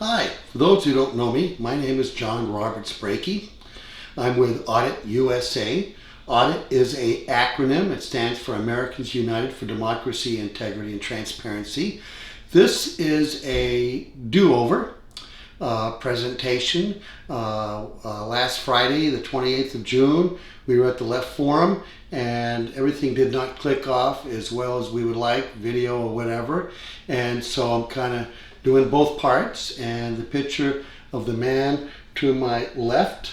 Hi, for those who don't know me, my name is John Roberts Brakey. I'm with Audit USA. Audit is an acronym. It stands for Americans United for Democracy, Integrity, and Transparency. This is a do-over presentation. Last Friday, the 28th of June, we were at the Left Forum and everything did not click off as well as we would like, video or whatever. And so I'm kind of doing both parts, and the picture of the man to my left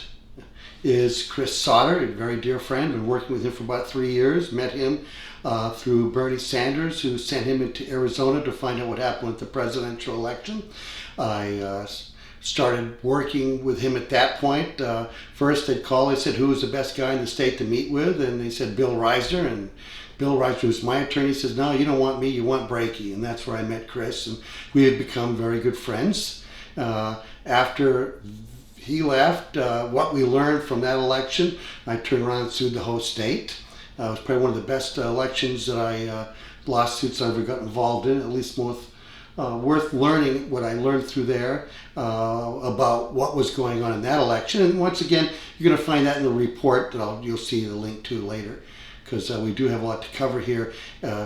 is Chris Sauter, a very dear friend. Been working with him for about 3 years. Met him through Bernie Sanders, who sent him into Arizona to find out what happened with the presidential election. I started working with him at that point. First they'd call, they said, who was the best guy in the state to meet with? And they said, Bill Reisner. And Bill Reisner, who's my attorney, says, no, you don't want me, you want Brakey. And that's where I met Chris, and we had become very good friends. After he left, what we learned from that election, I turned around and sued the whole state. It was probably one of the best elections that lawsuits I ever got involved in, at least most worth learning what I learned through there about what was going on in that election. And once again, you're going to find that in the report that you'll see the link to later, because we do have a lot to cover here,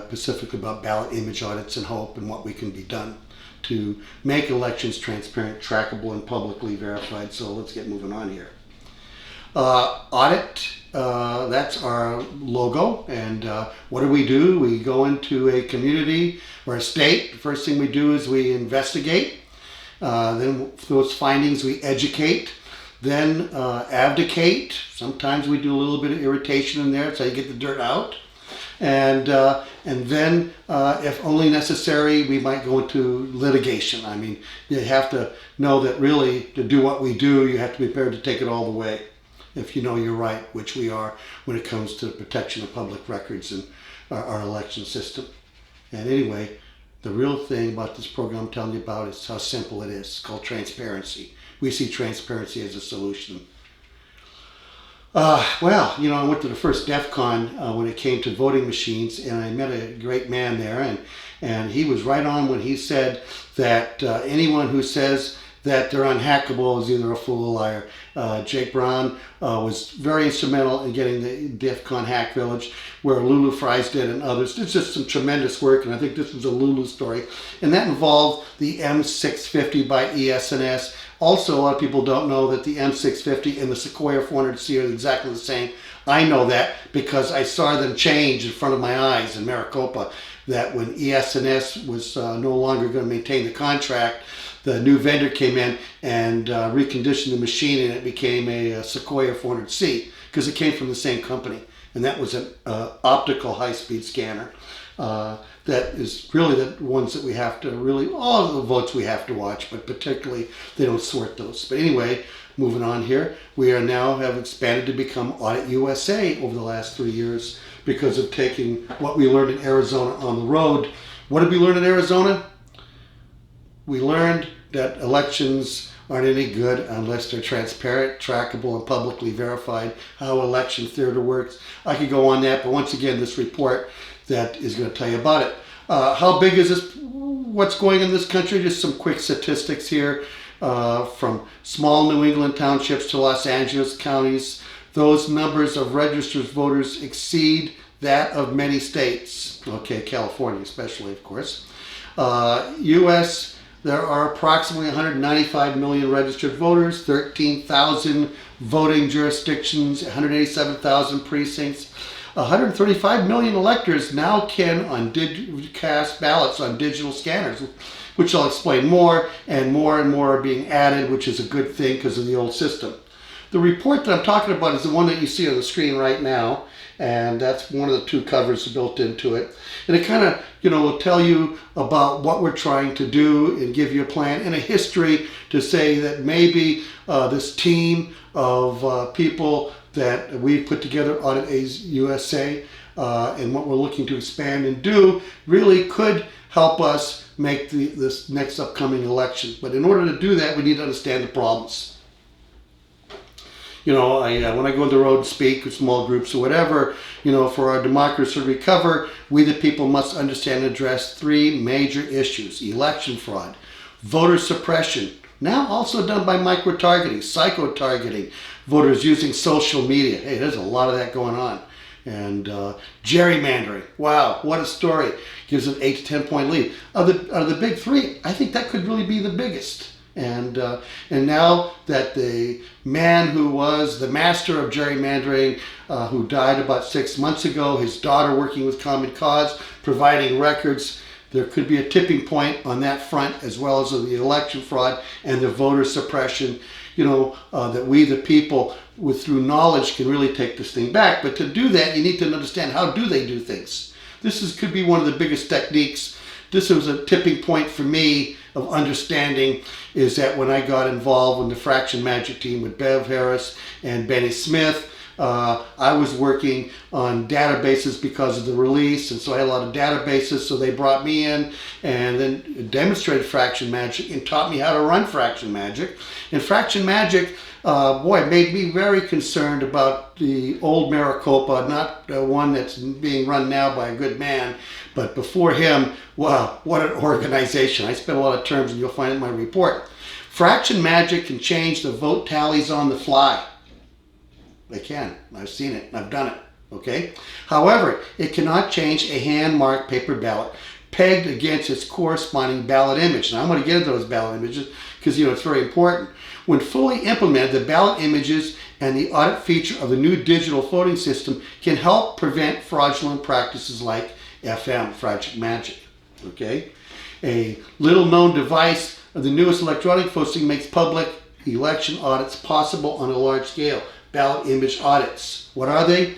specifically about ballot image audits and hope and what we can be done to make elections transparent, trackable, and publicly verified. So let's get moving on here. Audit, that's our logo. And what do? We go into a community or a state. The first thing we do is we investigate. Then those findings we educate. Then abdicate. Sometimes we do a little bit of irritation in there. That's how you get the dirt out. And then, if only necessary, we might go into litigation. I mean, you have to know that really to do what we do, you have to be prepared to take it all the way. If you know you're right, which we are when it comes to the protection of public records and our election system. And anyway, the real thing about this program I'm telling you about is how simple it is. It's called transparency. We see transparency as a solution. Well, you know, I went to the first DEF CON when it came to voting machines, and I met a great man there, and he was right on when he said that anyone who says that they're unhackable is either a fool or a liar. Jake Brown was very instrumental in getting the DEF CON Hack Village, where Lulu Fries did and others. It's just some tremendous work, and I think this was a Lulu story. And that involved the M650 by ES&S. Also, a lot of people don't know that the M650 and the Sequoia 400C are exactly the same. I know that because I saw them change in front of my eyes in Maricopa, that when ES&S was no longer going to maintain the contract, the new vendor came in and reconditioned the machine, and it became a Sequoia 400C because it came from the same company. And that was an optical high-speed scanner. That is really the ones that we have to really, all of the votes we have to watch, but particularly they don't sort those. But anyway, moving on here, we are now have expanded to become Audit USA over the last 3 years because of taking what we learned in Arizona on the road. What did we learn in Arizona? We learned that elections aren't any good unless they're transparent, trackable, and publicly verified. How election theater works. I could go on that, but once again, this report that is going to tell you about it. How big is this? What's going on in this country? Just some quick statistics here. From small New England townships to Los Angeles counties, those numbers of registered voters exceed that of many states. Okay, California especially, of course. U.S., there are approximately 195 million registered voters, 13,000 voting jurisdictions, 187,000 precincts. 135 million electors now can cast ballots on digital scanners, which I'll explain more and more are being added, which is a good thing because of the old system. The report that I'm talking about is the one that you see on the screen right now, and that's one of the two covers built into it. And it kind of, will tell you about what we're trying to do and give you a plan and a history to say that maybe this team of people that we've put together, Audit USA, and what we're looking to expand and do really could help us make this next upcoming election. But in order to do that, we need to understand the problems. When I go on the road and speak with small groups or whatever, for our democracy to recover, we the people must understand and address three major issues: election fraud, voter suppression, Now also done by micro-targeting, psycho-targeting, voters using social media. Hey, there's a lot of that going on. And gerrymandering. Wow, what a story. Gives an 8 to 10 point lead. Of the big three, I think that could really be the biggest. And now that the man who was the master of gerrymandering, who died about 6 months ago, his daughter working with Common Cause, providing records, there could be a tipping point on that front, as well as the election fraud and the voter suppression. That we, the people, through knowledge, can really take this thing back. But to do that, you need to understand, how do they do things? This could be one of the biggest techniques. This was a tipping point for me of understanding, is that when I got involved in the Fraction Magic team with Bev Harris and Benny Smith, I was working on databases because of the release, and so I had a lot of databases, so they brought me in and then demonstrated Fraction Magic and taught me how to run Fraction Magic. And Fraction Magic, made me very concerned about the old Maricopa, not one that's being run now by a good man, but before him. Wow, what an organization. I spent a lot of terms, and you'll find it in my report. Fraction Magic can change the vote tallies on the fly. They can. I've seen it. I've done it. Okay? However, it cannot change a hand-marked paper ballot pegged against its corresponding ballot image. Now, I'm going to get into those ballot images because, it's very important. When fully implemented, the ballot images and the audit feature of the new digital voting system can help prevent fraudulent practices like FM, Fraction Magic. Okay? A little-known device of the newest electronic voting makes public election audits possible on a large scale. Ballot image audits. What are they?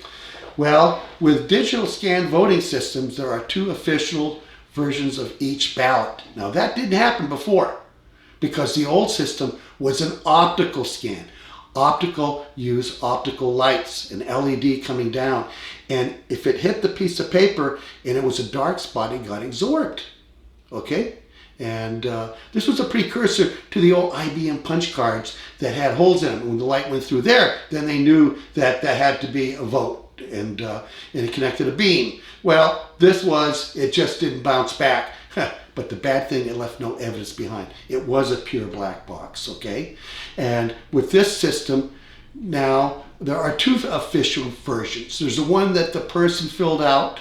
Well, with digital scan voting systems, there are 2 official versions of each ballot. Now, that didn't happen before, because the old system was an optical scan. Optical use optical lights, an LED coming down. And if it hit the piece of paper and it was a dark spot, it got absorbed. Okay? And this was a precursor to the old IBM punch cards that had holes in them. When the light went through there, then they knew that that had to be a vote, and it connected a beam. Well, it just didn't bounce back. But the bad thing, it left no evidence behind. It was a pure black box, okay? And with this system, now there are 2 official versions. There's the one that the person filled out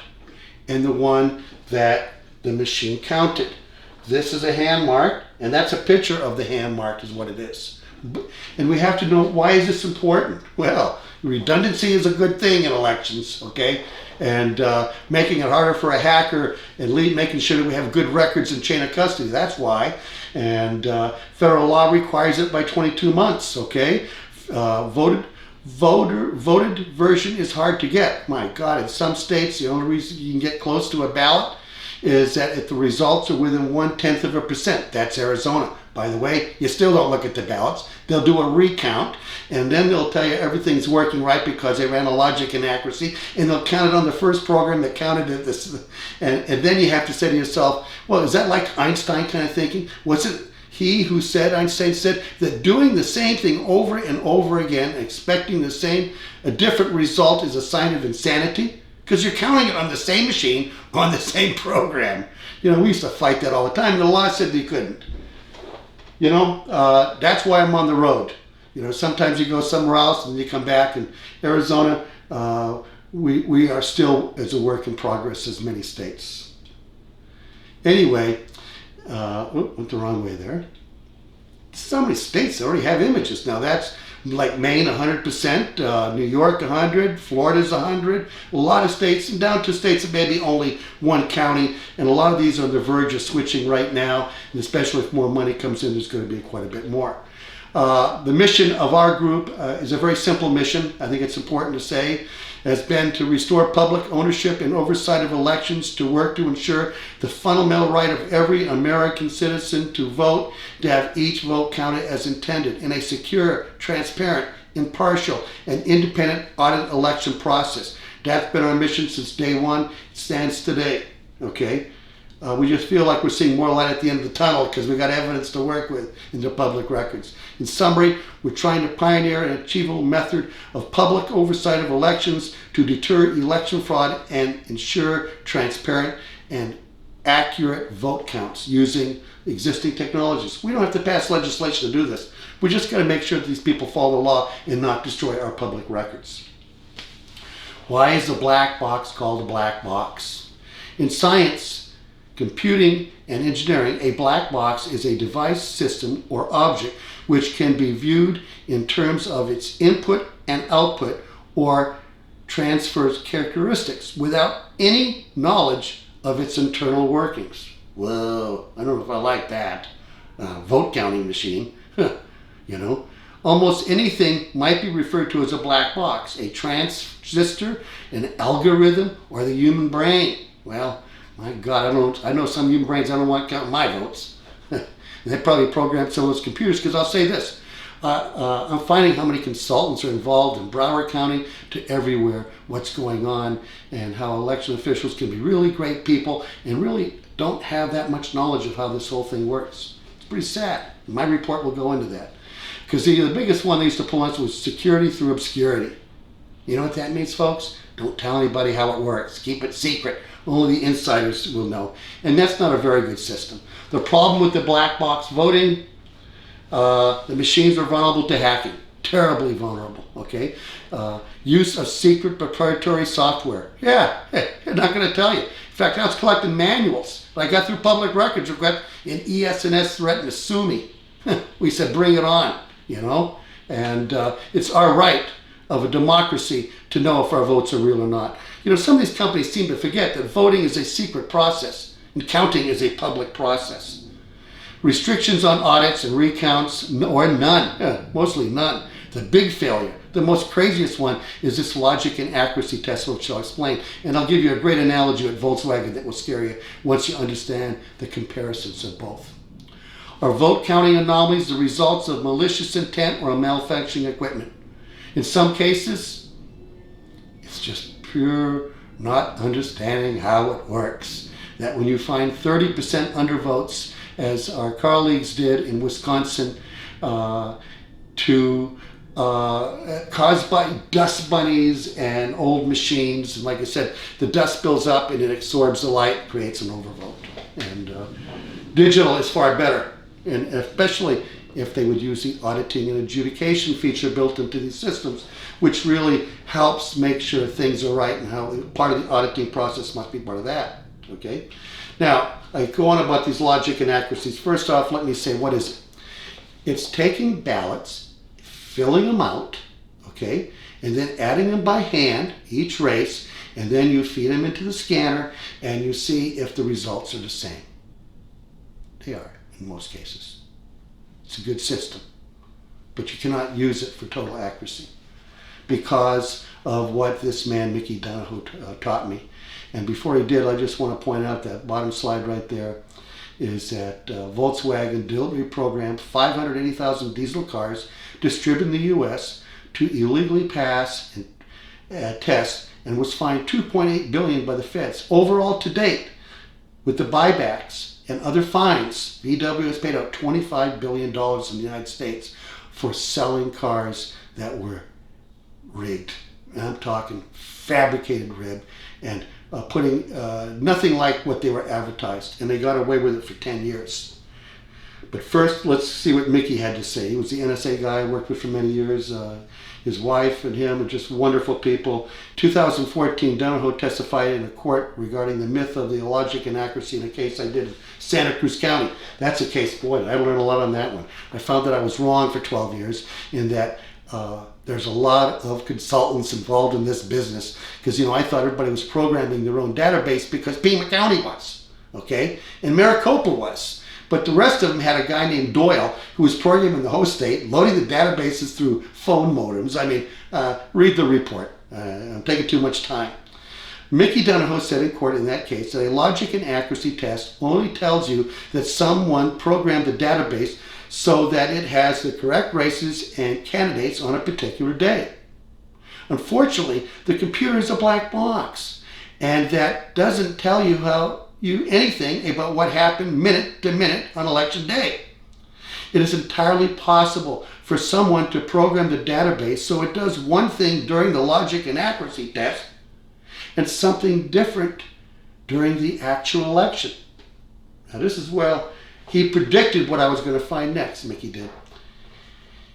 and the one that the machine counted. This is a hand mark, and that's a picture of the hand mark is what it is. And we have to know, why is this important? Well, redundancy is a good thing in elections, okay? And making it harder for a hacker and making sure that we have good records and chain of custody, that's why. And federal law requires it by 22 months, okay? Voted version is hard to get. My God, in some states, the only reason you can get close to a ballot is that if the results are within 0.1%. That's Arizona. By the way, you still don't look at the ballots. They'll do a recount, and then they'll tell you everything's working right because they ran a logic inaccuracy, and they'll count it on the first program that counted it. And then you have to say to yourself, well, is that like Einstein kind of thinking? Was it he who said, Einstein said, that doing the same thing over and over again, expecting a different result is a sign of insanity? Because you're counting it on the same machine, on the same program. We used to fight that all the time, and the law said they couldn't. That's why I'm on the road. Sometimes you go somewhere else and you come back. In Arizona, we are still as a work in progress as many states. Anyway, went the wrong way there. So many states that already have images. Now that's like Maine 100%, New York 100, Florida's 100, a lot of states, and down to states that maybe only one county, and a lot of these are on the verge of switching right now, and especially if more money comes in, there's going to be quite a bit more. The mission of our group is a very simple mission. I think it's important to say, has been to restore public ownership and oversight of elections, to work to ensure the fundamental right of every American citizen to vote, to have each vote counted as intended in a secure, transparent, impartial, and independent audit election process. That's been our mission since day one. It stands today. Okay? We just feel like we're seeing more light at the end of the tunnel because we've got evidence to work with in the public records. In summary, we're trying to pioneer an achievable method of public oversight of elections to deter election fraud and ensure transparent and accurate vote counts using existing technologies. We don't have to pass legislation to do this. We just got to make sure that these people follow the law and not destroy our public records. Why is a black box called a black box? In science, computing, and engineering, a black box is a device, system, or object which can be viewed in terms of its input and output or transfers characteristics without any knowledge of its internal workings. Whoa, I don't know if I like that. Vote counting machine, you know. Almost anything might be referred to as a black box, a transistor, an algorithm, or the human brain. Well, my God, I know some human brains I don't want counting my votes. They probably programmed some of those computers, because I'll say this. I'm finding how many consultants are involved in Broward County to everywhere, what's going on, and how election officials can be really great people and really don't have that much knowledge of how this whole thing works. It's pretty sad. My report will go into that. Because the biggest one they used to pull on was security through obscurity. You know what that means, folks? Don't tell anybody how it works. Keep it secret. Only the insiders will know. And that's not a very good system. The problem with the black box voting, the machines are vulnerable to hacking. Terribly vulnerable, okay? Use of secret proprietary software. Yeah, they're not going to tell you. In fact, I was collecting manuals. I got through public records. I've got an ES&S threatened to sue me. We said, bring it on, you know? And it's our right of a democracy to know if our votes are real or not. You know, some of these companies seem to forget that voting is a secret process and counting is a public process. Restrictions on audits and recounts, or none, mostly none. The big failure, the most craziest one, is this logic and accuracy test, which I'll explain. And I'll give you a great analogy at Volkswagen that will scare you once you understand the comparisons of both. Are vote counting anomalies the results of malicious intent or malfunctioning equipment? In some cases, it's just pure not understanding how it works. That when you find 30% undervotes, as our colleagues did in Wisconsin, caused by dust bunnies and old machines, and like I said, the dust builds up and it absorbs the light, creates an overvote. And digital is far better, and especially if they would use the auditing and adjudication feature built into these systems, which really helps make sure things are right, and how part of the auditing process must be part of that. Okay. Now, I go on about these logic and accuracies. First off, let me say, what is it? It's taking ballots, filling them out, okay, and then adding them by hand, each race, and then you feed them into the scanner, and you see if the results are the same. They are, in most cases. It's a good system, but you cannot use it for total accuracy because of what this man, Mickey Donahoe, taught me. And before he did, I just want to point out that bottom slide right there is that Volkswagen deliberately programmed 580,000 diesel cars distributed in the U.S. to illegally pass and test, and was fined $2.8 billion by the feds. Overall, to date, with the buybacks and other fines, VW has paid out $25 billion in the United States for selling cars that were rigged. And I'm talking fabricated rib, and putting nothing like what they were advertised, and they got away with it for 10 years. But first, let's see what Mickey had to say. He was the NSA guy I worked with for many years. His wife and him are just wonderful people. 2014, Donahoe testified in a court regarding the myth of the logic and accuracy in a case I did in Santa Cruz County. That's a case, boy, I learned a lot on that one. I found that I was wrong for 12 years in that there's a lot of consultants involved in this business, because, you know, I thought everybody was programming their own database because Pima County was, okay, and Maricopa was. But the rest of them had a guy named Doyle who was programming the host state, loading the databases through phone modems. I mean, read the report. I'm taking too much time. Mickey Donahoe said in court in that case that a logic and accuracy test only tells you that someone programmed the database so that it has the correct races and candidates on a particular day. Unfortunately, the computer is a black box, and that doesn't tell you anything about what happened minute to minute on election day. It is entirely possible for someone to program the database so it does one thing during the logic and accuracy test and something different during the actual election. Now this is where he predicted what I was going to find next, Mickey did.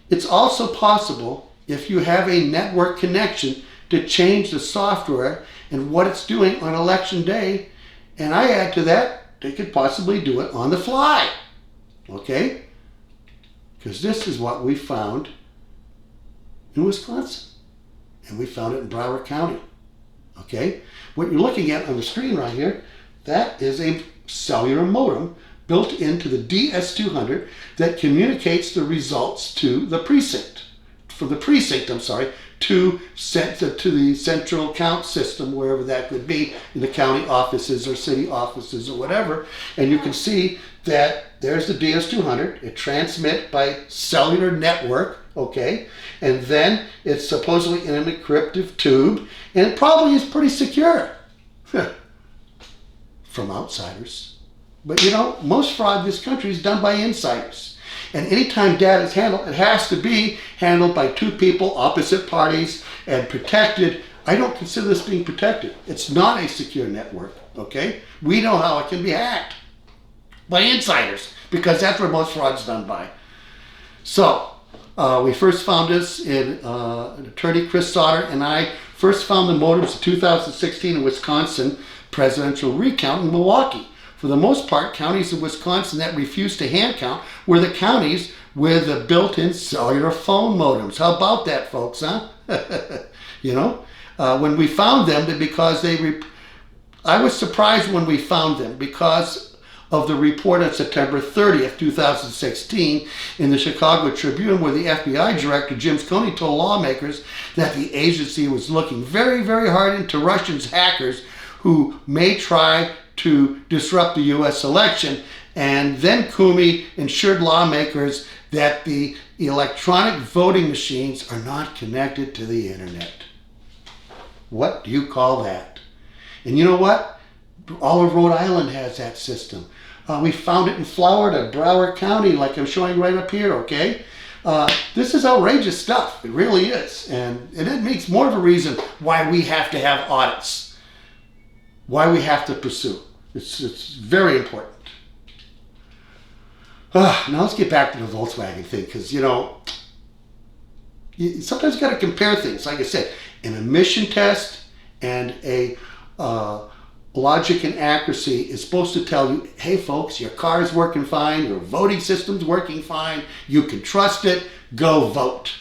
It's also possible, if you have a network connection, to change the software and what it's doing on election day. And I add to that, they could possibly do it on the fly. Okay? Because this is what we found in Wisconsin. And we found it in Broward County. Okay? What you're looking at on the screen right here, that is a cellular modem built into the DS200 that communicates the results to the precinct. From the precinct, to the central count system, wherever that could be, in the county offices or city offices or whatever. And you can see that there's the DS200. It transmits by cellular network, okay? And then it's supposedly in an encrypted tube, and it probably is pretty secure from outsiders. But you know, most fraud in this country is done by insiders. And anytime data is handled, it has to be handled by two people, opposite parties, and protected. I don't consider this being protected. It's not a secure network, okay? We know how it can be hacked by insiders, because that's where most fraud is done by. So, we first found this in attorney Chris Sauter and I first found the modems in 2016 in Wisconsin presidential recount in Milwaukee. For the most part, counties in Wisconsin that refused to hand count were the counties with the built-in cellular phone modems. How about that, folks, huh? You know, when we found them, because I was surprised when we found them because of the report on September 30th, 2016 in the Chicago Tribune, where the FBI director, Jim Coney, told lawmakers that the agency was looking very, very hard into Russians hackers who may try to disrupt the U.S. election. And then Comey assured lawmakers that the electronic voting machines are not connected to the internet. What do you call that? And you know what? All of Rhode Island has that system. We found it in Florida, Broward County, like I'm showing right up here, okay? This is outrageous stuff. It really is. And it makes more of a reason why we have to have audits, why we have to pursue. It's very important. Now let's get back to the Volkswagen thing, because, you know, you sometimes got to compare things. Like I said, an emission test and a logic and accuracy is supposed to tell you, hey folks, your car is working fine, your voting system's working fine, you can trust it, go vote.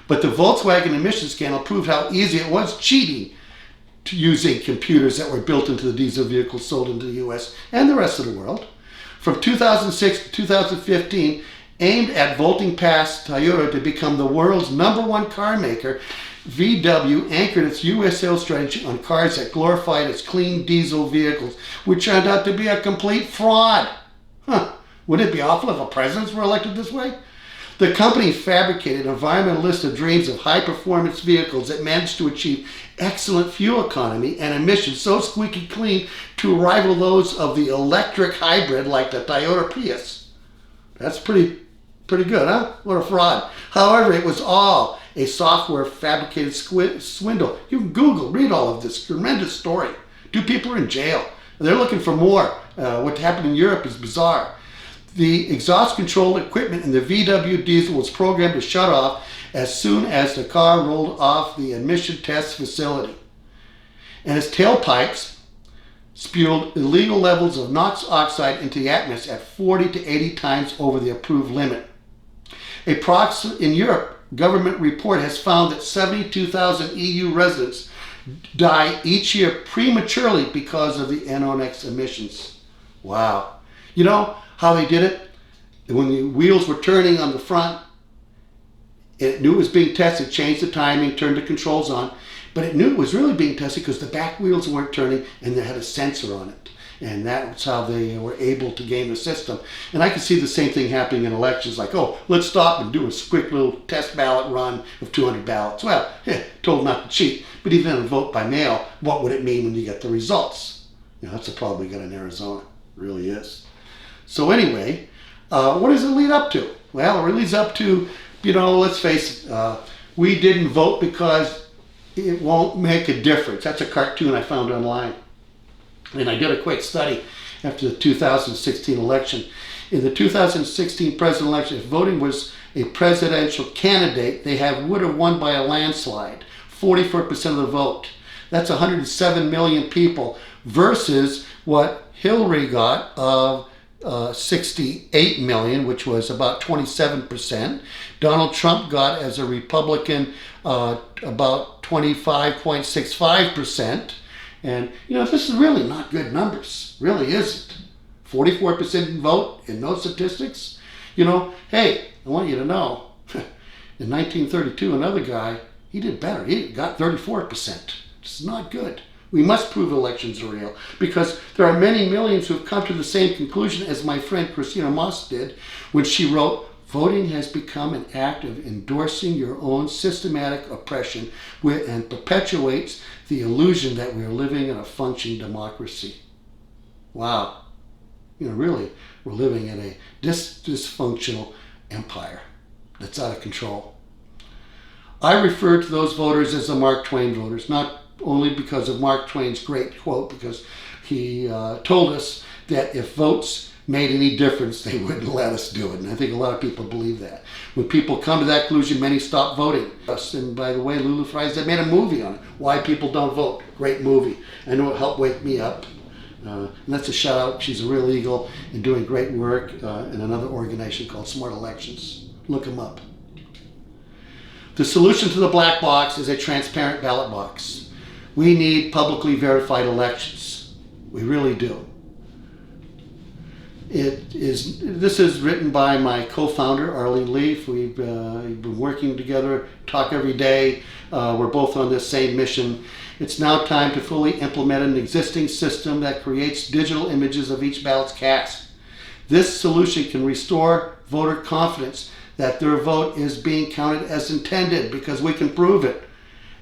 But the Volkswagen emission scandal proved how easy it was cheating using computers that were built into the diesel vehicles sold into the US and the rest of the world. From 2006 to 2015, aimed at vaulting past Toyota to become the world's #1 car maker, VW anchored its US sales strategy on cars that glorified as clean diesel vehicles, which turned out to be a complete fraud. Wouldn't it be awful if presidents were elected this way? The company fabricated an environmental list of dreams of high-performance vehicles that managed to achieve excellent fuel economy and emissions so squeaky clean to rival those of the electric hybrid like the Toyota Prius. That's pretty good, huh? What a fraud. However, it was all a software fabricated swindle. You can Google, read all of this tremendous story. Two people are in jail. They're looking for more. What happened in Europe is bizarre. The exhaust control equipment in the VW diesel was programmed to shut off as soon as the car rolled off the emission test facility. And its tailpipes spewed illegal levels of NOx oxide into the atmosphere at 40 to 80 times over the approved limit. In Europe, government report has found that 72,000 EU residents die each year prematurely because of the NOx emissions. Wow. You know how they did it? When the wheels were turning on the front, it knew it was being tested, changed the timing, turned the controls on, but it knew it was really being tested because the back wheels weren't turning and they had a sensor on it. And that's how they were able to game the system. And I can see the same thing happening in elections, like, oh, let's stop and do a quick little test ballot run of 200 ballots. Well, told not to cheat, but even a vote by mail, what would it mean when you get the results? You know, that's a problem we got in Arizona. It really is. So anyway, what does it lead up to? Well, it leads up to, you know, let's face it, we didn't vote because it won't make a difference. That's a cartoon I found online. And I did a quick study, after the 2016 election. In the 2016 presidential election, if voting was a presidential candidate, they would have won by a landslide, 44% of the vote. That's 107 million people versus what Hillary got of 68 million, which was about 27%. Donald Trump got, as a Republican, about 25.65%. And, this is really not good numbers. Really isn't. 44% vote in those statistics. Hey, I want you to know, in 1932, another guy, he did better. He got 34%. It's not good. We must prove elections are real, because there are many millions who have come to the same conclusion as my friend Christina Moss did when she wrote, "Voting has become an act of endorsing your own systematic oppression and perpetuates the illusion that we are living in a functioning democracy." Wow. Really, we're living in a dysfunctional empire that's out of control. I refer to those voters as the Mark Twain voters, not only because of Mark Twain's great quote, because he told us that if votes made any difference, they wouldn't let us do it. And I think a lot of people believe that. When people come to that conclusion, many stop voting. And by the way, Lulu Fries, they made a movie on it, Why People Don't Vote. Great movie. I know it helped wake me up. And that's a shout out. She's a real eagle and doing great work in another organization called Smart Elections. Look them up. The solution to the black box is a transparent ballot box. We need publicly verified elections. We really do. This is written by my co-founder, Arlene Leaf. We've been working together, talk every day. We're both on this same mission. It's now time to fully implement an existing system that creates digital images of each ballot's cast. This solution can restore voter confidence that their vote is being counted as intended, because we can prove it.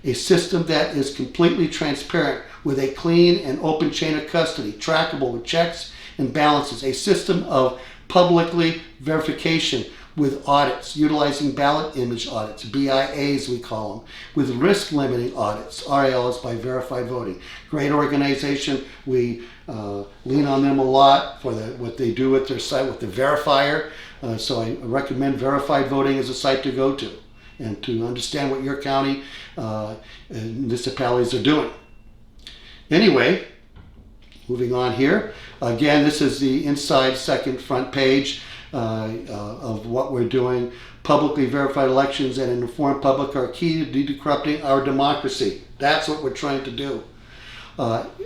A system that is completely transparent with a clean and open chain of custody, trackable with checks and balances, a system of publicly verification with audits, utilizing ballot image audits, BIAs we call them, with risk limiting audits, RALs by verified voting. Great organization. We lean on them a lot for what they do with their site with the verifier. So I recommend verified voting as a site to go to and to understand what your county and municipalities are doing. Anyway, moving on here. Again, this is the inside second front page of what we're doing. Publicly verified elections and an informed public are key to decorrupting our democracy. That's what we're trying to do.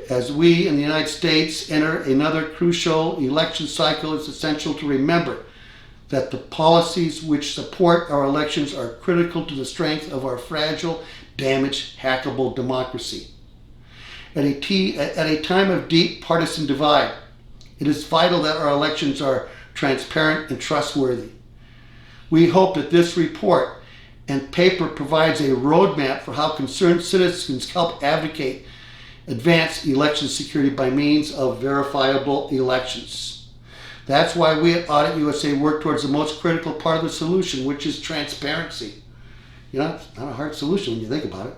As we in the United States enter another crucial election cycle, it's essential to remember that the policies which support our elections are critical to the strength of our fragile, damaged, hackable democracy. At a time of deep partisan divide, it is vital that our elections are transparent and trustworthy. We hope that this report and paper provides a roadmap for how concerned citizens help advance election security by means of verifiable elections. That's why we at Audit USA work towards the most critical part of the solution, which is transparency. It's not a hard solution when you think about it.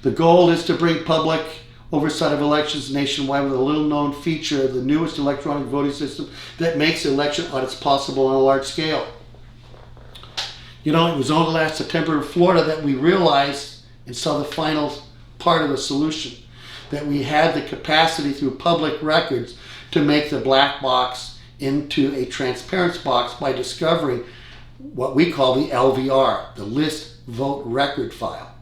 The goal is to bring public oversight of elections nationwide with a little-known feature of the newest electronic voting system that makes election audits possible on a large scale. It was only last September in Florida that we realized and saw the final part of the solution, that we had the capacity through public records to make the black box into a transparency box by discovering what we call the LVR, the list vote record file.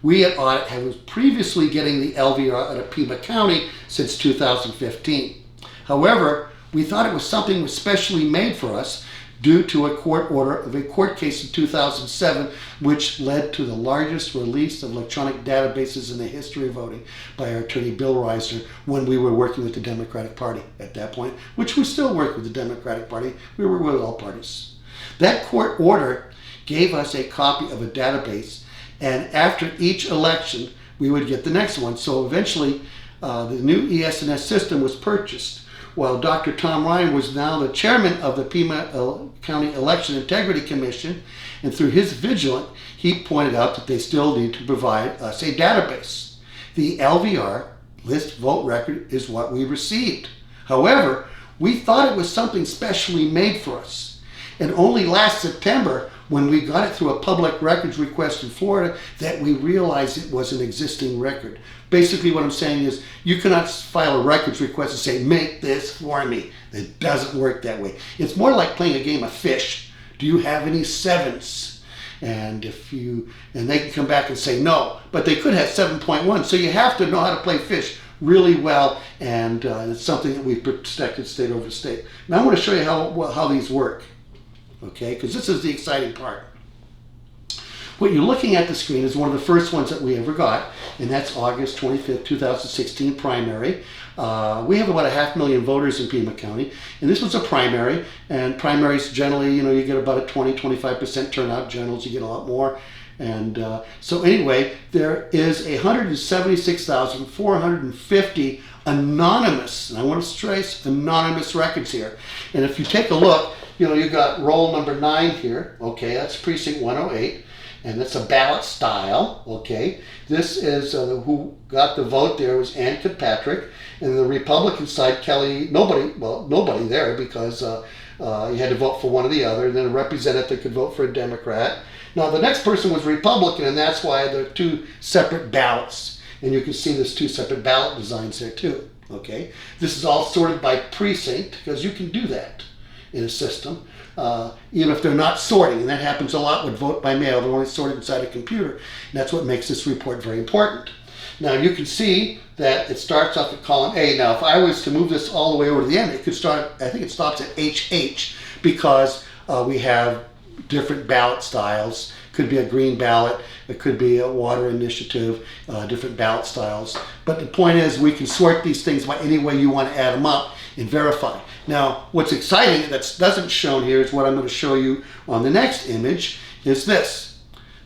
We at Audit have previously getting the LVR out of Pima County since 2015. However, we thought it was something was specially made for us due to a court order of a court case in 2007, which led to the largest release of electronic databases in the history of voting by our attorney Bill Reiser when we were working with the Democratic Party at that point, which we still work with the Democratic Party. We were with all parties. That court order gave us a copy of a database, and after each election, we would get the next one. So eventually, the new ES&S system was purchased. While Dr. Tom Ryan was now the chairman of the Pima County Election Integrity Commission, and through his vigilance, he pointed out that they still need to provide us a database. The LVR, list vote record, is what we received. However, we thought it was something specially made for us. And only last September, when we got it through a public records request in Florida, that we realized it was an existing record. Basically what I'm saying is you cannot file a records request and say, make this for me. It doesn't work that way. It's more like playing a game of fish. Do you have any sevens? And they can come back and say no, but they could have 7.1. So you have to know how to play fish really well, and it's something that we've protected state over state. Now I want to show you how these work, okay? Because this is the exciting part. What you're looking at the screen is one of the first ones that we ever got, and that's August 25th, 2016 primary. We have about 500,000 voters in Pima County, and this was a primary, and primaries generally, you get about a 20-25% turnout. Generals, you get a lot more. And so anyway, there is 176,450 anonymous, and I want to stress anonymous records here. And if you take a look, you got roll number 9 here, okay, that's precinct 108. And that's a ballot style, okay? This is who got the vote there was Ann Kirkpatrick. And the Republican side, Kelly, nobody there because you had to vote for one or the other. And then a representative could vote for a Democrat. Now the next person was Republican, and that's why there are 2 separate ballots. And you can see there's 2 separate ballot designs there too, okay? This is all sorted by precinct because you can do that in a system. Even if they're not sorting, and that happens a lot with vote by mail. They're only sorted inside a computer, and that's what makes this report very important. Now you can see that it starts off at column A. Now if I was to move this all the way over to the end, it could start, I think it stops at HH, because we have different ballot styles. Could be a green ballot, it could be a water initiative, different ballot styles. But the point is we can sort these things by any way you want to add them up and verify. Now what's exciting that doesn't shown here is what I'm going to show you on the next image is this.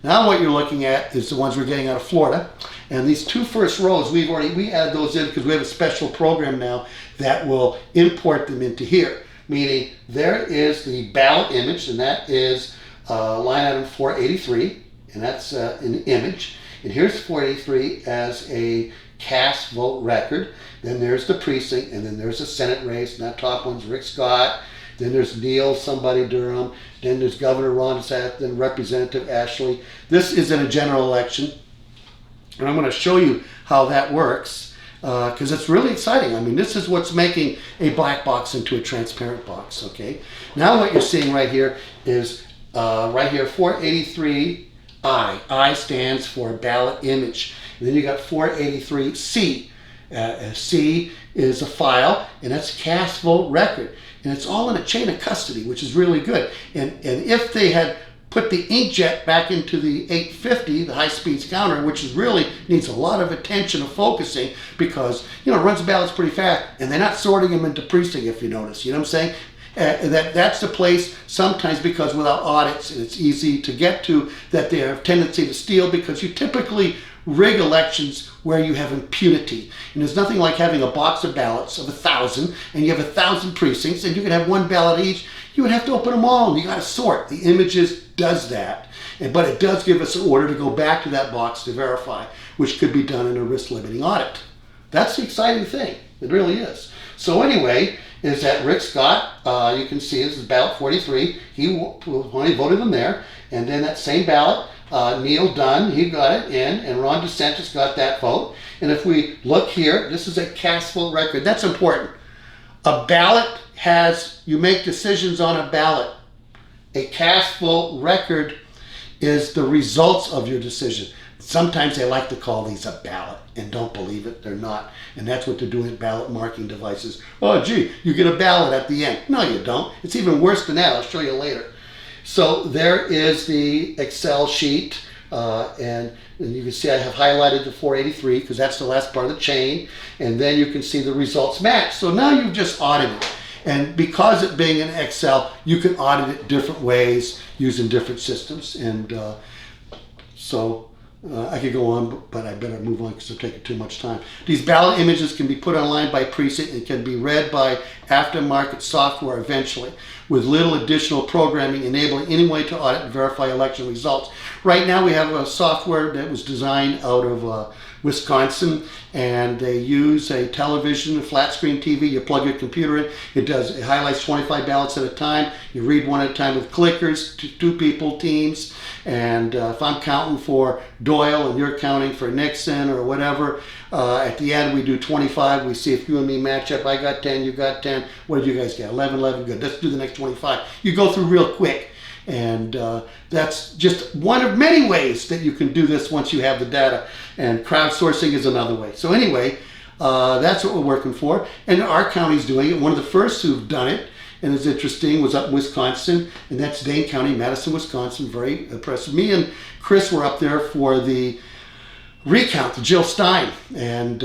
Now what you're looking at is the ones we're getting out of Florida, and these 2 first rows we added those in because we have a special program now that will import them into here, meaning there is the ballot image, and that is line item 483, and that's an image. And here's 483 as a cast vote record. Then there's the precinct, and then there's a Senate race, and that top one's Rick Scott. Then there's Neil somebody Durham. Then there's Governor Ron DeSantis, then Representative Ashley. This is in a general election, and I'm going to show you how that works because it's really exciting. I mean, this is what's making a black box into a transparent box, okay? Now what you're seeing right here is right here, 483I. I stands for ballot image. And then you got 483C. C is a file, and that's a cast vote record. And it's all in a chain of custody, which is really good. And if they had put the inkjet back into the 850, the high-speed counter, which is really needs a lot of attention and focusing because, it runs the ballots pretty fast, and they're not sorting them into precinct, if you notice. You know what I'm saying? That's the place sometimes because without audits, and it's easy to get to, that they have a tendency to steal because you typically rig elections where you have impunity. And there's nothing like having a box of ballots of 1,000 and you have 1,000 precincts and you can have 1 ballot each. You would have to open them all and you got to sort. The images does that. But it does give us an order to go back to that box to verify, which could be done in a risk-limiting audit. That's the exciting thing. It really is. So anyway, is that Rick Scott, you can see this is ballot 43. He voted them there. And then that same ballot, Neil Dunn, he got it in, and Ron DeSantis got that vote. And if we look here, this is a cast vote record. That's important. A ballot you make decisions on a ballot. A cast vote record is the results of your decision. Sometimes they like to call these a ballot, and don't believe it, they're not. And that's what they're doing with ballot marking devices. Oh, gee, you get a ballot at the end. No, you don't. It's even worse than that. I'll show you later. So there is the Excel sheet, and you can see I have highlighted the 483 because that's the last part of the chain, and then you can see the results match. So now you've just audited it. And because it being in Excel, you can audit it different ways using different systems. And so I could go on, but I better move on because I'm taking too much time. These ballot images can be put online by precinct and can be read by aftermarket software eventually, with little additional programming enabling anyone to audit and verify election results. Right now we have a software that was designed out of Wisconsin, and they use a television, a flat screen TV. You plug your computer in, it highlights 25 ballots at a time. You read one at a time with clickers, two people, teams. And if I'm counting for Doyle and you're counting for Nixon or whatever, at the end we do 25. We see if you and me match up. I got 10, you got 10. What did you guys get? 11, 11, good. Let's do the next 25. You go through real quick. And that's just one of many ways that you can do this once you have the data. And crowdsourcing is another way. So anyway, that's what we're working for. And our county's doing it. One of the first who've done it, and it's interesting, was up in Wisconsin. And that's Dane County, Madison, Wisconsin. Very impressive. Me and Chris were up there for the recount, the Jill Stein, and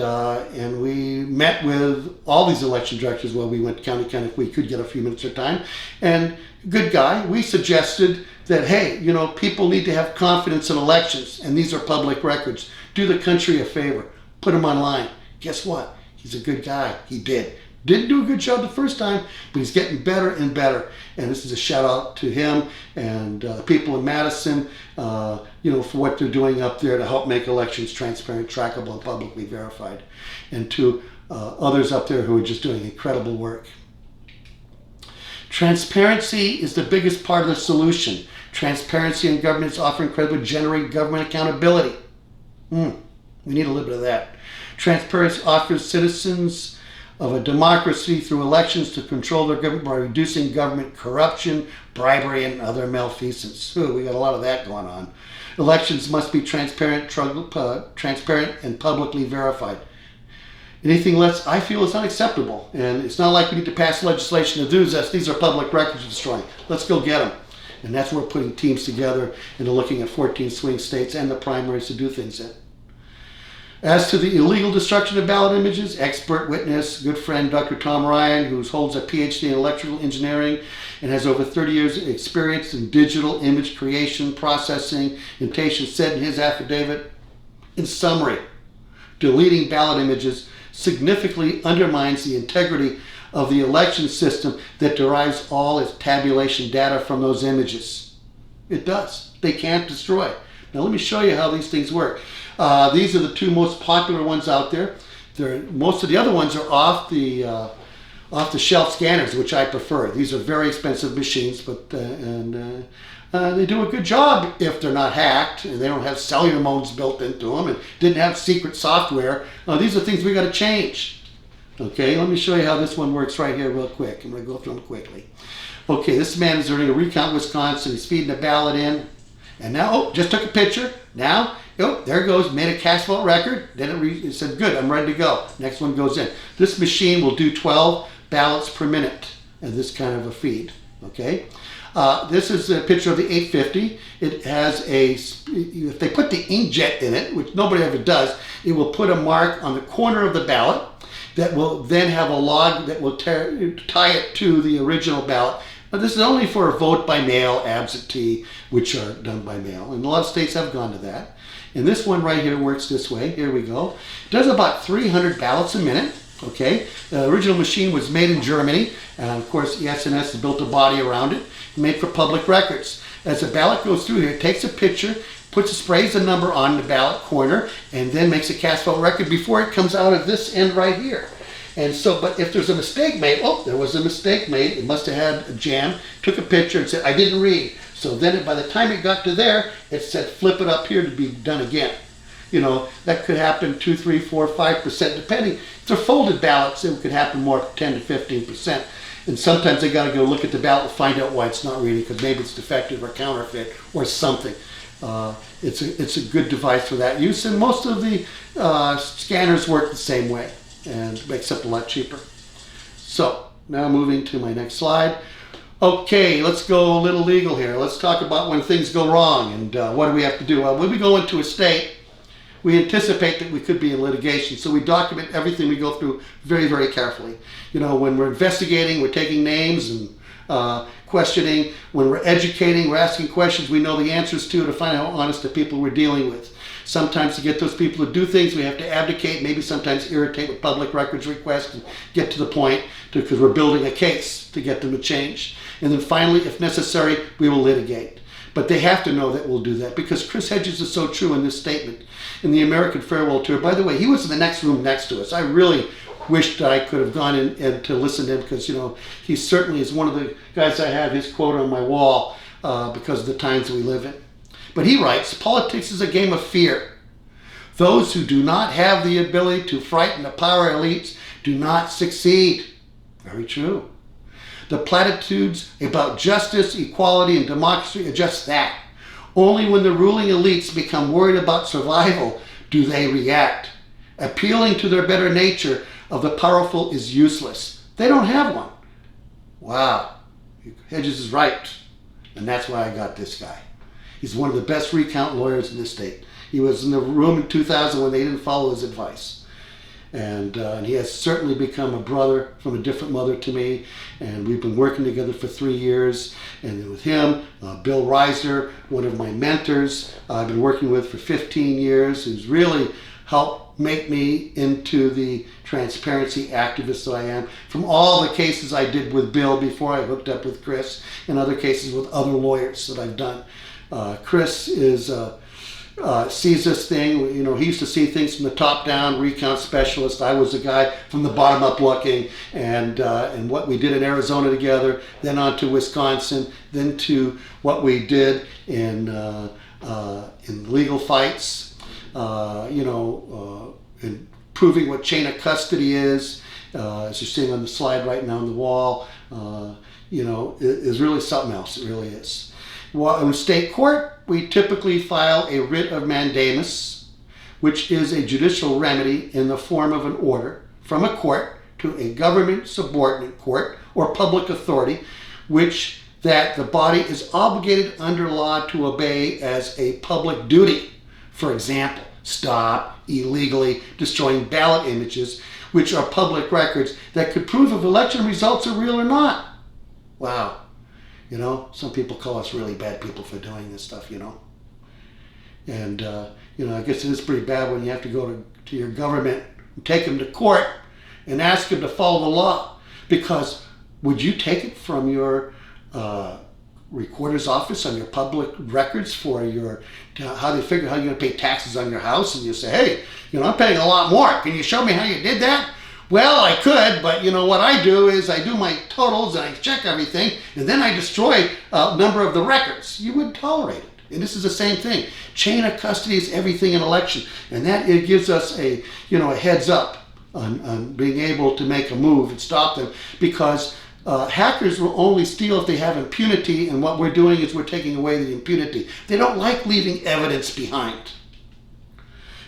we met with all these election directors. Well, we went county if we could get a few minutes of time, and good guy. We suggested that, hey, you know, people need to have confidence in elections, and these are public records. Do the country a favor, put them online. Guess what? He's a good guy. He didn't do a good job the first time, but he's getting better and better. And this is a shout out to him and people in Madison, you know, for what they're doing up there to help make elections transparent, trackable, and publicly verified. And to others up there who are just doing incredible work. Transparency is the biggest part of the solution. Transparency in government is often credible to generate government accountability. We need a little bit of that. Transparency offers citizens of a democracy through elections to control their government by reducing government corruption, bribery, and other malfeasance. Ooh, we got a lot of that going on. Elections must be transparent and publicly verified. Anything less, I feel, is unacceptable. And it's not like we need to pass legislation to do this. These are public records we're destroying. Let's go get them. And that's where we're putting teams together and looking at 14 swing states and the primaries to do things in. As to the illegal destruction of ballot images, expert witness, good friend Dr. Tom Ryan, who holds a PhD in electrical engineering and has over 30 years of experience in digital image creation, processing, and notation, said in his affidavit, in summary, deleting ballot images significantly undermines the integrity of the election system that derives all its tabulation data from those images. It does. They can't destroy it. Now let me show you how these things work. These are the two most popular ones out there. Most of the other ones are off the shelf scanners, which I prefer. These are very expensive machines, but they do a good job if they're not hacked and they don't have cellular modes built into them and didn't have secret software. These are things we got to change. Okay, let me show you how this one works right here real quick. I'm going to go through them quickly. Okay, this man is doing a recount in Wisconsin. He's feeding the ballot in. And now, just took a picture. Now, there it goes, made a cast vote record. Then it said, good, I'm ready to go. Next one goes in. This machine will do 12 ballots per minute in this kind of a feed. Okay. This is a picture of the 850. It has if they put the inkjet in it, which nobody ever does, it will put a mark on the corner of the ballot that will then have a log that will tie it to the original ballot. Now, this is only for a vote by mail, absentee, which are done by mail. And a lot of states have gone to that. And this one right here works this way. Here we go. It does about 300 ballots a minute. Okay. The original machine was made in Germany. And of course, the SNS has built a body around it, made for public records. As the ballot goes through here, it takes a picture, sprays a number on the ballot corner, and then makes a cast vote record before it comes out of this end right here. And so, but if there's a mistake made, there was a mistake made, it must have had a jam, took a picture and said, I didn't read. So then by the time it got to there, it said, flip it up here to be done again. You know, that could happen 2, 3, 4, 5%, depending. If they're folded ballots, it could happen more 10 to 15%. And sometimes they got to go look at the ballot and find out why it's not reading, because maybe it's defective or counterfeit or something. It's a good device for that use, and most of the scanners work the same way, and except a lot cheaper. So now moving to my next slide. Okay, let's go a little legal here. Let's talk about when things go wrong and what do we have to do. Well, when we go into a state, we anticipate that we could be in litigation, so we document everything we go through very, very carefully. You know, when we're investigating, we're taking names and questioning. When we're educating, we're asking questions we know the answers to find out how honest the people we're dealing with. Sometimes to get those people to do things, we have to abdicate, maybe sometimes irritate with public records requests and get to the point because we're building a case to get them to change. And then finally, if necessary, we will litigate. But they have to know that we'll do that, because Chris Hedges is so true in this statement. In the American Farewell Tour, by the way, he was in the next room next to us. I really wished I could have gone in and to listen to him, because, you know, he certainly is one of the guys. I have his quote on my wall because of the times we live in. But he writes, politics is a game of fear. Those who do not have the ability to frighten the power elites do not succeed. Very true. The platitudes about justice, equality, and democracy are just that. Only when the ruling elites become worried about survival do they react. Appealing to their better nature of the powerful is useless. They don't have one. Wow. Hedges is right. And that's why I got this guy. He's one of the best recount lawyers in the state. He was in the room in 2000 when they didn't follow his advice. And he has certainly become a brother from a different mother to me. And we've been working together for 3 years. And then with him, Bill Reiser, one of my mentors, I've been working with for 15 years, who's really helped make me into the transparency activist that I am. From all the cases I did with Bill before I hooked up with Chris, and other cases with other lawyers that I've done. Chris is sees this thing. You know, he used to see things from the top down, recount specialist. I was the guy from the bottom up looking, and what we did in Arizona together, then on to Wisconsin, then to what we did in legal fights, in proving what chain of custody is, as you're seeing on the slide right now on the wall, is really something else. It really is. Well, in state court, we typically file a writ of mandamus, which is a judicial remedy in the form of an order from a court to a government subordinate court or public authority, which that the body is obligated under law to obey as a public duty. For example, stop illegally destroying ballot images, which are public records that could prove if election results are real or not. Wow. You know, some people call us really bad people for doing this stuff, you know. And, I guess it is pretty bad when you have to go to your government and take them to court and ask them to follow the law. Because would you take it from your recorder's office on your public records for how they figure how you're going to pay taxes on your house, and you say, hey, I'm paying a lot more. Can you show me how you did that? Well, I could, but what I do is I do my totals and I check everything, and then I destroy a number of the records. You wouldn't tolerate it. And this is the same thing. Chain of custody is everything in election, and that it gives us a heads up on being able to make a move and stop them, because hackers will only steal if they have impunity, and what we're doing is we're taking away the impunity. They don't like leaving evidence behind.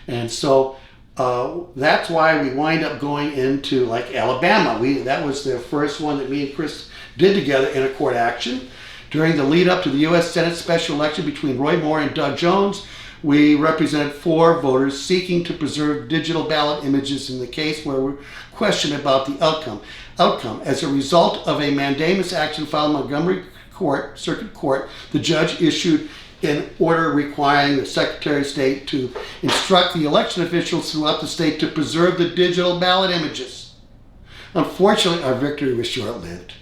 And so that's why we wind up going into like Alabama. That was the first one that me and Chris did together in a court action. During the lead up to the U.S. Senate special election between Roy Moore and Doug Jones, we represented 4 voters seeking to preserve digital ballot images in the case where we're questioned about the outcome. As a result of a mandamus action filed in Montgomery Circuit Court, the judge issued an order requiring the Secretary of State to instruct the election officials throughout the state to preserve the digital ballot images. Unfortunately, our victory was short-lived.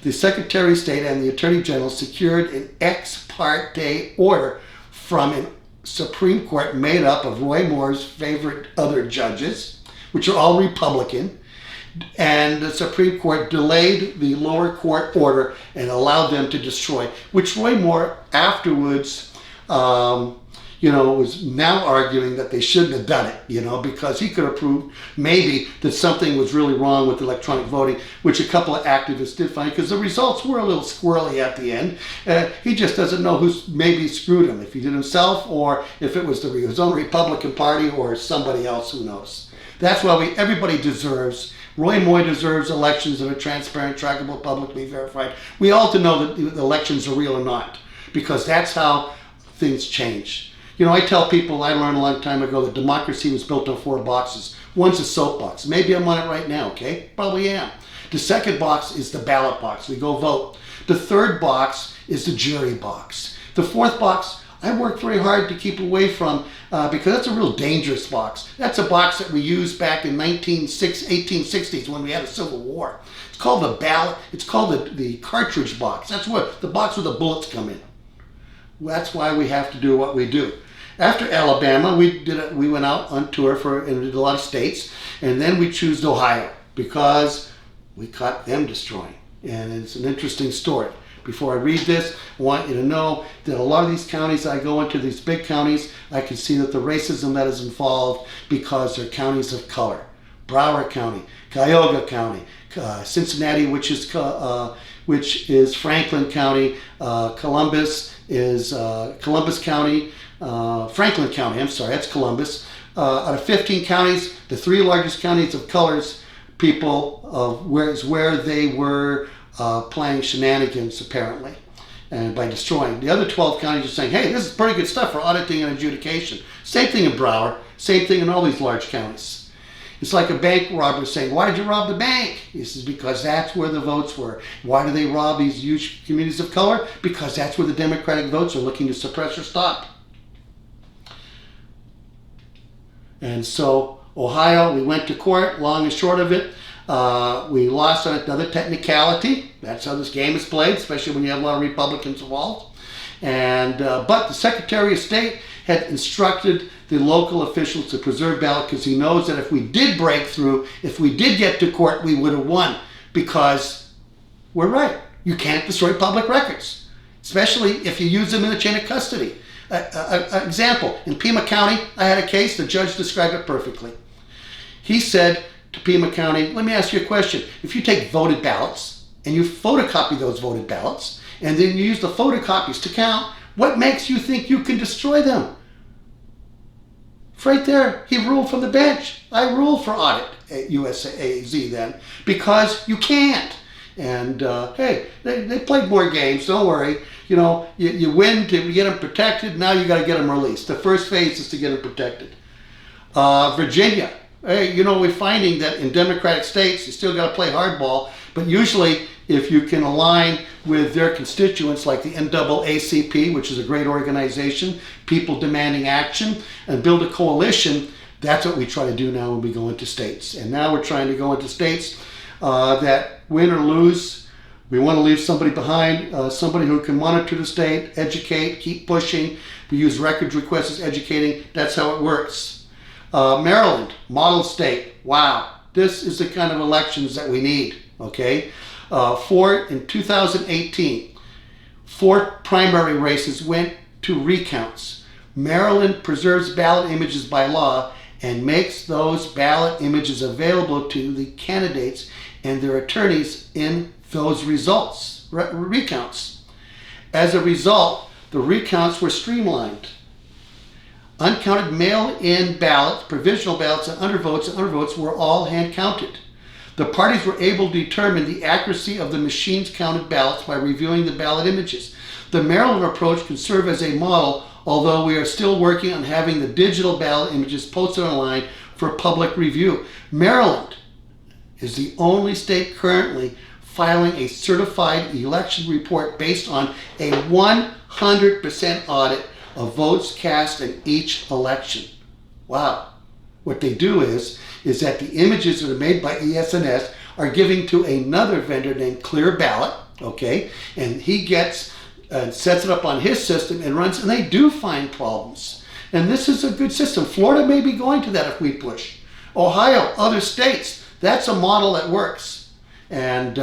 The Secretary of State and the Attorney General secured an ex parte order from a Supreme Court made up of Roy Moore's favorite other judges, which are all Republican, and the Supreme Court delayed the lower court order and allowed them to destroy, which Roy Moore afterwards, was now arguing that they shouldn't have done it, because he could have proved maybe that something was really wrong with electronic voting, which a couple of activists did find, because the results were a little squirrely at the end. He just doesn't know who's maybe screwed him, if he did himself or if it was his own Republican Party or somebody else, who knows. That's why everybody deserves. Roy Moore deserves elections that are transparent, trackable, publicly verified. We all to know that the elections are real or not, because that's how things change. I tell people, I learned a long time ago that democracy was built on 4 boxes. One's a soapbox. Maybe I'm on it right now, okay? Probably am. The second box is the ballot box. We go vote. The third box is the jury box. The fourth box I worked very hard to keep away from, because that's a real dangerous box. That's a box that we used back in 1860s when we had a Civil War. It's called the ballot. It's called the cartridge box. That's what the box where the bullets come in. That's why we have to do what we do. After Alabama, we went out on tour and did a lot of states, and then we chose Ohio because we caught them destroying. And it's an interesting story. Before I read this, I want you to know that a lot of these counties I go into, these big counties, I can see that the racism that is involved because they're counties of color. Broward County, Cuyahoga County, Cincinnati, which is Franklin County, Columbus is Columbus County, Franklin County, I'm sorry, that's Columbus. Out of 15 counties, the 3 largest counties of colors people where they were playing shenanigans, apparently, and by destroying. The other 12 counties are saying, hey, this is pretty good stuff for auditing and adjudication. Same thing in Broward, same thing in all these large counties. It's like a bank robber saying, why did you rob the bank? This is because that's where the votes were. Why do they rob these huge communities of color? Because that's where the Democratic votes are looking to suppress or stop. And so, Ohio, we went to court, long and short of it. We lost on another technicality. That's how this game is played, especially when you have a lot of Republicans involved. And but the Secretary of State had instructed the local officials to preserve ballot because he knows that if we did break through, if we did get to court, we would have won, because we're right. You can't destroy public records, especially if you use them in the chain of custody. Example, in Pima County, I had a case, the judge described it perfectly. He said to Pima County, let me ask you a question. If you take voted ballots and you photocopy those voted ballots and then you use the photocopies to count, what makes you think you can destroy them? Right there, he ruled from the bench. I ruled for audit at USAZ then, because you can't. And hey, they played more games, don't worry. You know, you win to get them protected, now you got to get them released. The first phase is to get them protected. Virginia, hey, you know, we're finding that in Democratic states, you still got to play hardball, but usually if you can align with their constituents like the NAACP, which is a great organization, people demanding action, and build a coalition, that's what we try to do now when we go into states. And now we're trying to go into states that win or lose, we want to leave somebody behind, somebody who can monitor the state, educate, keep pushing. We use records requests as educating. That's how it works. Maryland, model state. Wow, this is the kind of elections that we need, okay? In 2018, 4 primary races went to recounts. Maryland preserves ballot images by law and makes those ballot images available to the candidates and their attorneys in those results, recounts. As a result, the recounts were streamlined. Uncounted mail-in ballots, provisional ballots, and undervotes were all hand-counted. The parties were able to determine the accuracy of the machines counted ballots by reviewing the ballot images. The Maryland approach can serve as a model, although we are still working on having the digital ballot images posted online for public review. Maryland is the only state currently filing a certified election report based on a 100% audit of votes cast in each election. Wow. What they do is that the images that are made by ES&S are given to another vendor named Clear Ballot, okay, and he gets sets it up on his system and runs, and they do find problems. And this is a good system. Florida may be going to that if we push. Ohio, other states, that's a model that works. And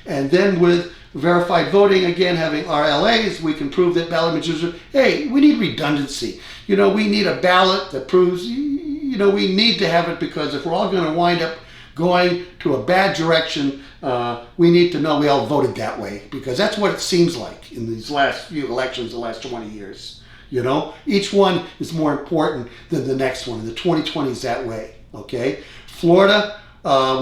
then with verified voting, again, having RLAs, we can prove that ballot images are, hey, we need redundancy. You know, we need a ballot that proves, you know, we need to have it, because if we're all going to wind up going to a bad direction, we need to know we all voted that way, because that's what it seems like in these last few elections, the last 20 years. You know, each one is more important than the next one. The 2020 is that way, okay? Florida,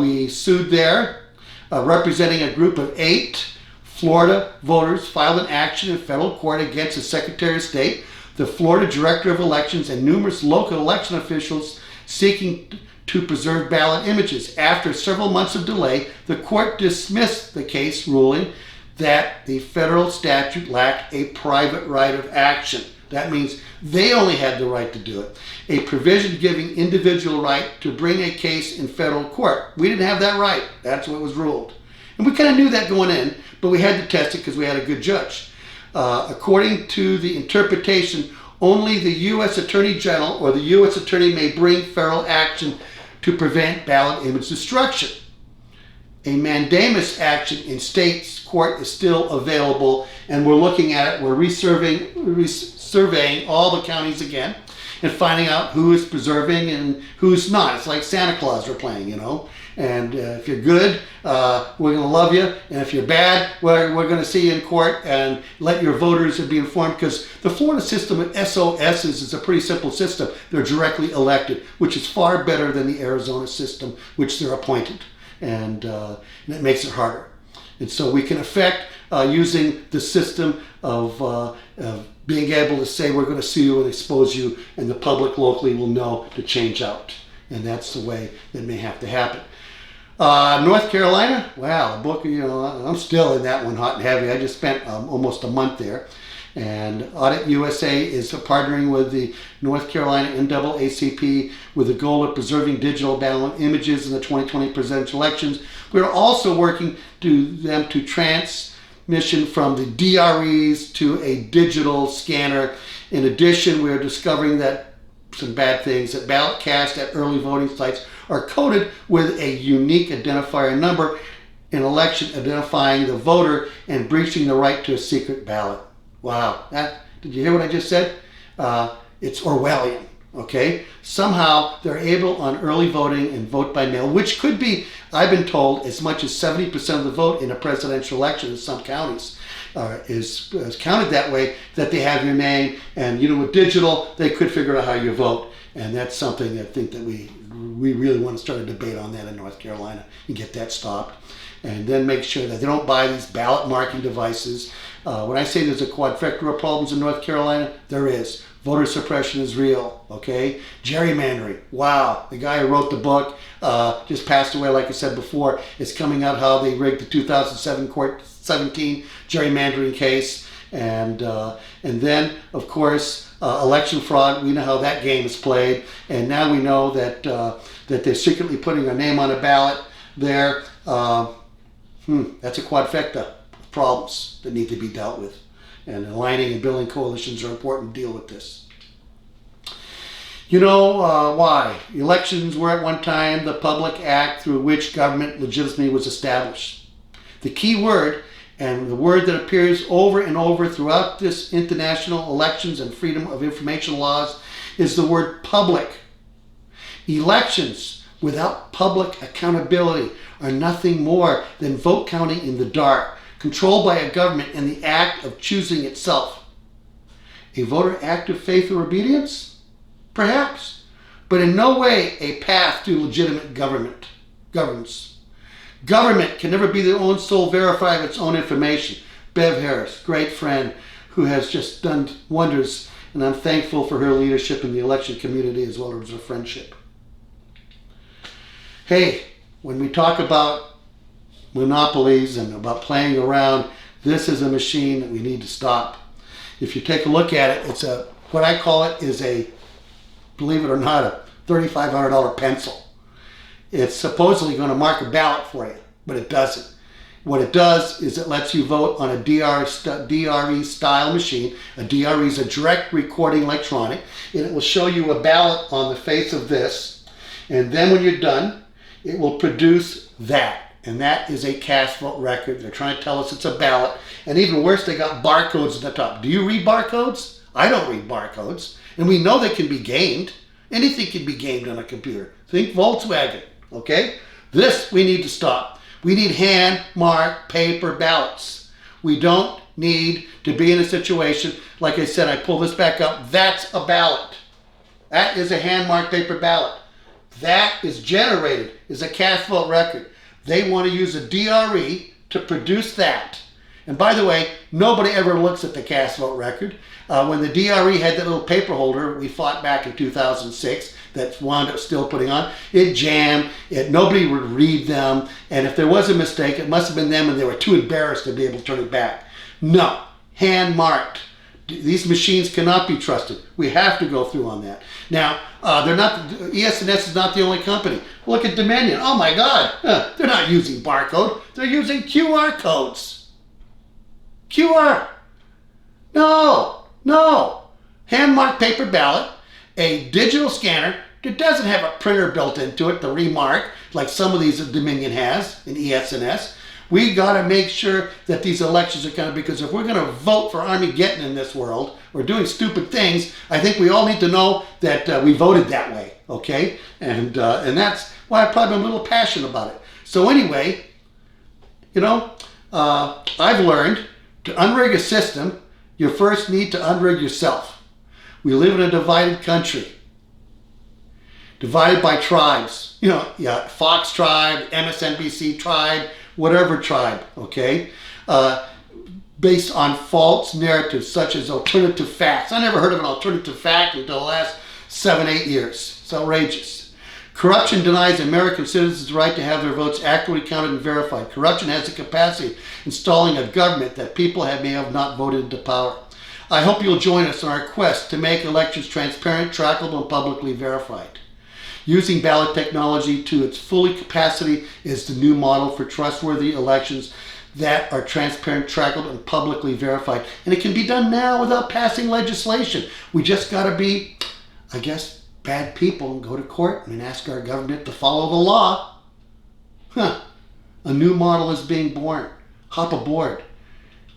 we sued there, representing a group of 8 Florida voters filed an action in federal court against the Secretary of State, the Florida Director of Elections, and numerous local election officials seeking to preserve ballot images. After several months of delay, the court dismissed the case, ruling that the federal statute lacked a private right of action. That means they only had the right to do it. A provision giving individual right to bring a case in federal court. We didn't have that right. That's what was ruled. And we kind of knew that going in, but we had to test it because we had a good judge. According to the interpretation, only the U.S. Attorney General or the U.S. Attorney may bring federal action to prevent ballot image destruction. A mandamus action in state's court is still available, and we're looking at it. We're surveying all the counties again and finding out who is preserving and who's not. It's like Santa Claus we're playing, you know. And if you're good, we're going to love you. And if you're bad, we're going to see you in court and let your voters be informed. Because the Florida system of SOSs is a pretty simple system. They're directly elected, which is far better than the Arizona system, which they're appointed. And it makes it harder. And so we can affect using the system of being able to say we're going to sue you and expose you, and the public locally will know to change out. And that's the way that may have to happen. North Carolina, wow, the book, you know, I'm still in that one hot and heavy. I just spent almost a month there. And Audit USA is partnering with the North Carolina NAACP with the goal of preserving digital ballot images in the 2020 presidential elections. We're also working to them to transmission from the DREs to a digital scanner. In addition, we're discovering that some bad things, that ballot cast at early voting sites are coded with a unique identifier number, an election identifying the voter and breaching the right to a secret ballot. Wow, did you hear what I just said? It's Orwellian, okay? Somehow they're able on early voting and vote by mail, which could be, I've been told, as much as 70% of the vote in a presidential election in some counties is counted that way, that they have your name. And, you know, with digital, they could figure out how you vote. And that's something I think that we really want to start a debate on that in North Carolina and get that stopped. And then make sure that they don't buy these ballot marking devices. When I say there's a quadfecta of problems in North Carolina, there is. Voter suppression is real, okay? Gerrymandering, wow. The guy who wrote the book just passed away, like I said before. It's coming out how they rigged the 2017 gerrymandering case. And then, of course, election fraud. We know how that game is played. And now we know that they're secretly putting our name on a ballot there. That's a quadfecta of problems that need to be dealt with. And aligning and building coalitions are important to deal with this. You know why? Elections were at one time the public act through which government legitimacy was established. The key word, and the word that appears over and over throughout this international elections and freedom of information laws, is the word public. Elections without public accountability are nothing more than vote counting in the dark, controlled by a government in the act of choosing itself. A voter act of faith or obedience? Perhaps, but in no way a path to legitimate governance. Government can never be the own sole verifier of its own information. Bev Harris, great friend who has just done wonders, and I'm thankful for her leadership in the election community as well as her friendship. Hey, when we talk about monopolies and about playing around, this is a machine that we need to stop. If you take a look at it, it's what I call it is a, believe it or not, a $3,500 pencil. It's supposedly going to mark a ballot for you, but it doesn't. What it does is it lets you vote on a DRE style machine. A DRE is a direct recording electronic, and it will show you a ballot on the face of this. And then when you're done, it will produce that. And that is a cast vote record. They're trying to tell us it's a ballot. And even worse, they got barcodes at the top. Do you read barcodes? I don't read barcodes. And we know they can be gamed. Anything can be gamed on a computer. Think Volkswagen, okay? This we need to stop. We need hand-marked paper ballots. We don't need to be in a situation, like I said, I pull this back up, that's a ballot. That is a hand-marked paper ballot. That is generated, is a cast vote record. They want to use a DRE to produce that. And by the way, nobody ever looks at the cast vote record. When the DRE had that little paper holder we fought back in 2006 that wound up still putting on, it jammed, nobody would read them, and if there was a mistake, it must have been them and they were too embarrassed to be able to turn it back. No, hand-marked These machines cannot be trusted. We have to go through on that. Now, they're not. ES&S is not the only company. Look at Dominion. Oh my God, they're not using barcode. They're using QR codes. QR. No. Hand-marked paper ballot, a digital scanner that doesn't have a printer built into it, the remark, like some of these Dominion has in ES&S. We got to make sure that these elections are counted, because if we're going to vote for Armageddon in this world or doing stupid things, I think we all need to know that we voted that way, okay? And that's why I've probably been a little passionate about it. So anyway, I've learned to unrig a system, you first need to unrig yourself. We live in a divided country, divided by tribes. Fox tribe, MSNBC tribe, whatever tribe, okay? Based on false narratives such as alternative facts. I never heard of an alternative fact until the last 7-8 years. It's outrageous. Corruption denies American citizens the right to have their votes accurately counted and verified. Corruption has the capacity of installing a government that people may have not voted into power. I hope you'll join us in our quest to make elections transparent, trackable, and publicly verified. Using ballot technology to its full capacity is the new model for trustworthy elections that are transparent, trackable, and publicly verified. And it can be done now without passing legislation. We just got to be, bad people and go to court and ask our government to follow the law. A new model is being born. Hop aboard.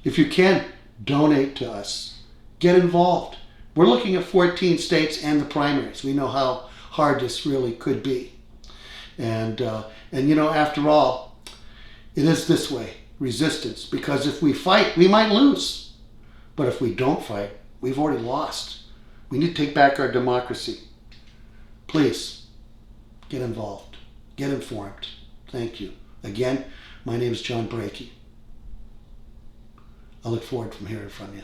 If you can, donate to us. Get involved. We're looking at 14 states and the primaries. We know how hard this really could be. And after all, it is this way, resistance. Because if we fight, we might lose. But if we don't fight, we've already lost. We need to take back our democracy. Please, get involved. Get informed. Thank you. Again, my name is John Brakey. I look forward to hearing from you.